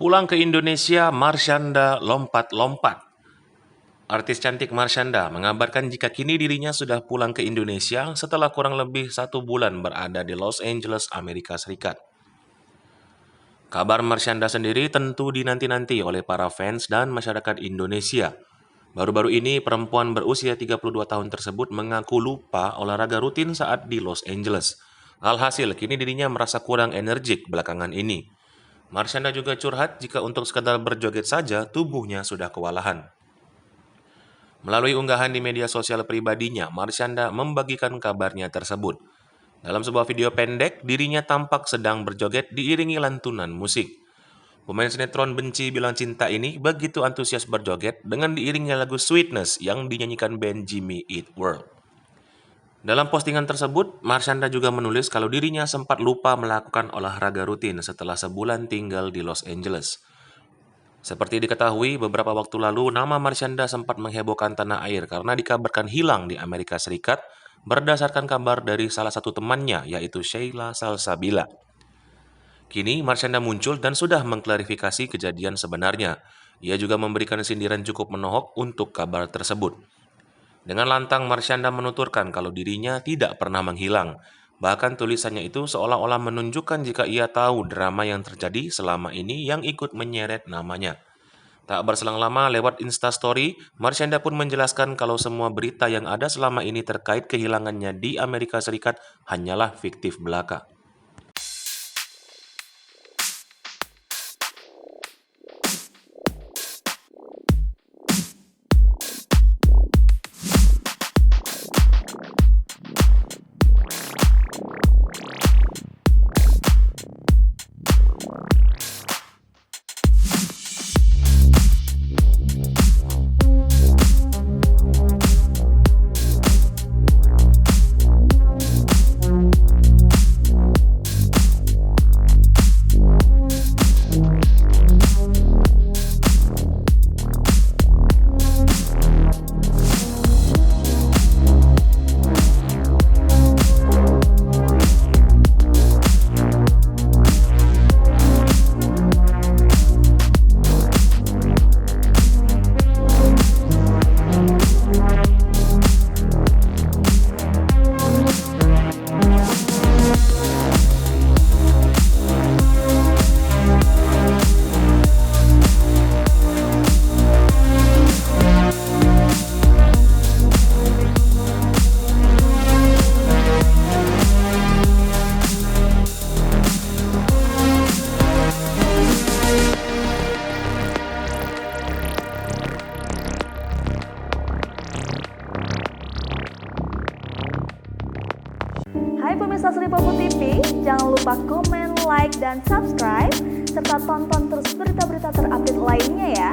Pulang ke Indonesia, Marshanda lompat-lompat. Artis cantik Marshanda mengabarkan jika kini dirinya sudah pulang ke Indonesia setelah kurang lebih 1 bulan berada di Los Angeles, Amerika Serikat. Kabar Marshanda sendiri tentu dinanti-nanti oleh para fans dan masyarakat Indonesia. Baru-baru ini, perempuan berusia 32 tahun tersebut mengaku lupa olahraga rutin saat di Los Angeles. Alhasil, kini dirinya merasa kurang energik belakangan ini. Marshanda juga curhat jika untuk sekadar berjoget saja tubuhnya sudah kewalahan. Melalui unggahan di media sosial pribadinya, Marshanda membagikan kabarnya tersebut. Dalam sebuah video pendek, dirinya tampak sedang berjoget diiringi lantunan musik. Pemain sinetron Benci Bilang Cinta ini begitu antusias berjoget dengan diiringi lagu Sweetness yang dinyanyikan band Jimmy Eat World. Dalam postingan tersebut, Marshanda juga menulis kalau dirinya sempat lupa melakukan olahraga rutin setelah sebulan tinggal di Los Angeles. Seperti diketahui, beberapa waktu lalu nama Marshanda sempat menghebohkan tanah air karena dikabarkan hilang di Amerika Serikat berdasarkan kabar dari salah satu temannya, yaitu Sheila Salsabila. Kini Marshanda muncul dan sudah mengklarifikasi kejadian sebenarnya. Ia juga memberikan sindiran cukup menohok untuk kabar tersebut. Dengan lantang, Marshanda menuturkan kalau dirinya tidak pernah menghilang. Bahkan tulisannya itu seolah-olah menunjukkan jika ia tahu drama yang terjadi selama ini yang ikut menyeret namanya. Tak berselang lama, lewat Instastory, Marshanda pun menjelaskan kalau semua berita yang ada selama ini terkait kehilangannya di Amerika Serikat hanyalah fiktif belaka. Hai pemirsa Sri Popo TV, jangan lupa komen, like, dan subscribe, serta tonton terus berita-berita terupdate lainnya ya.